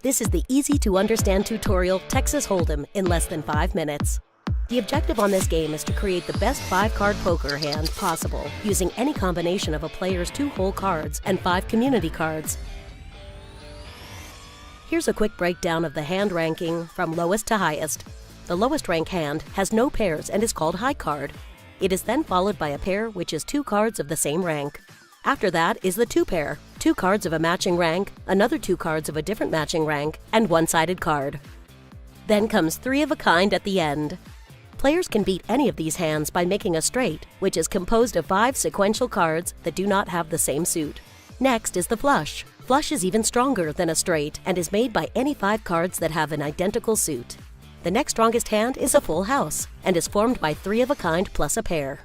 This is the easy-to-understand tutorial Texas Hold'em in less than 5 minutes. The objective on this game is to create the best 5-card poker hand possible using any combination of a player's 2 whole cards and 5 community cards. Here's a quick breakdown of the hand ranking from lowest to highest. The lowest rank hand has no pairs and is called high card. It is then followed by a pair which is 2 cards of the same rank. After that is the 2 pair, 2 cards of a matching rank, another 2 cards of a different matching rank, and 1-sided card. Then comes 3 of a kind at the end. Players can beat any of these hands by making a straight, which is composed of 5 sequential cards that do not have the same suit. Next is the flush. Flush is even stronger than a straight and is made by any 5 cards that have an identical suit. The next strongest hand is a full house and is formed by 3 of a kind plus a pair.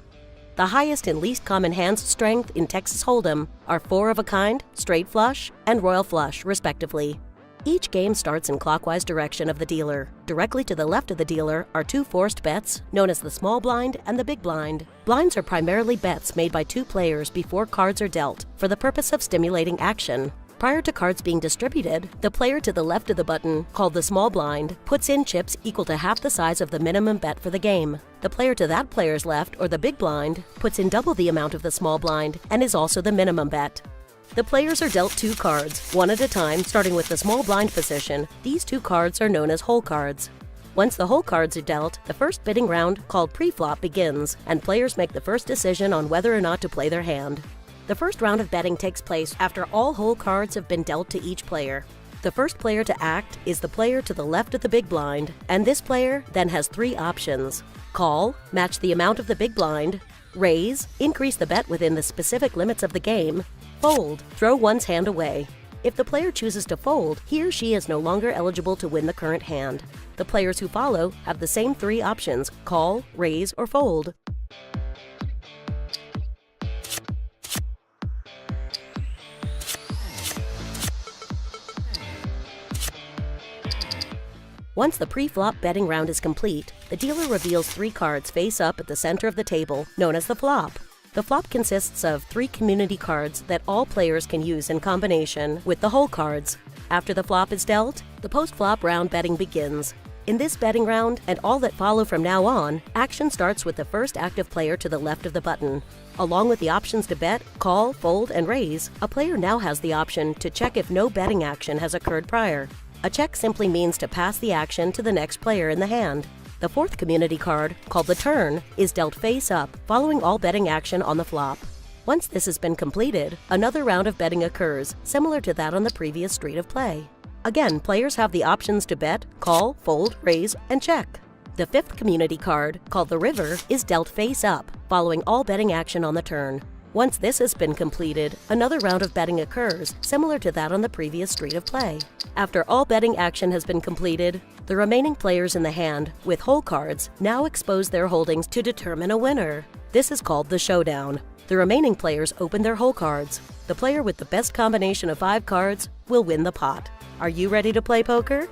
The highest and least common hands strength in Texas Hold'em are 4 of a kind, straight flush, and royal flush, respectively. Each game starts in clockwise direction of the dealer. Directly to the left of the dealer are 2 forced bets, known as the small blind and the big blind. Blinds are primarily bets made by 2 players before cards are dealt, for the purpose of stimulating action. Prior to cards being distributed, the player to the left of the button, called the small blind, puts in chips equal to half the size of the minimum bet for the game. The player to that player's left, or the big blind, puts in double the amount of the small blind and is also the minimum bet. The players are dealt 2 cards, one at a time, starting with the small blind position. These 2 cards are known as hole cards. Once the hole cards are dealt, the first bidding round, called pre-flop, begins, and players make the first decision on whether or not to play their hand. The first round of betting takes place after all hole cards have been dealt to each player. The first player to act is the player to the left of the big blind, and this player then has 3 options: call, match the amount of the big blind; raise, increase the bet within the specific limits of the game; fold, throw one's hand away. If the player chooses to fold, he or she is no longer eligible to win the current hand. The players who follow have the same 3 options: call, raise, or fold. Once the pre-flop betting round is complete, the dealer reveals 3 cards face up at the center of the table, known as the flop. The flop consists of 3 community cards that all players can use in combination with the hole cards. After the flop is dealt, the post-flop round betting begins. In this betting round, and all that follow from now on, action starts with the first active player to the left of the button. Along with the options to bet, call, fold, and raise, a player now has the option to check if no betting action has occurred prior. A check simply means to pass the action to the next player in the hand. The 4th community card, called the turn, is dealt face up, following all betting action on the flop. Once this has been completed, another round of betting occurs, similar to that on the previous street of play. Again, players have the options to bet, call, fold, raise, and check. The 5th community card, called the river, is dealt face up, following all betting action on the turn. Once this has been completed, another round of betting occurs, similar to that on the previous street of play. After all betting action has been completed, the remaining players in the hand, with hole cards, now expose their holdings to determine a winner. This is called the showdown. The remaining players open their hole cards. The player with the best combination of 5 cards will win the pot. Are you ready to play poker?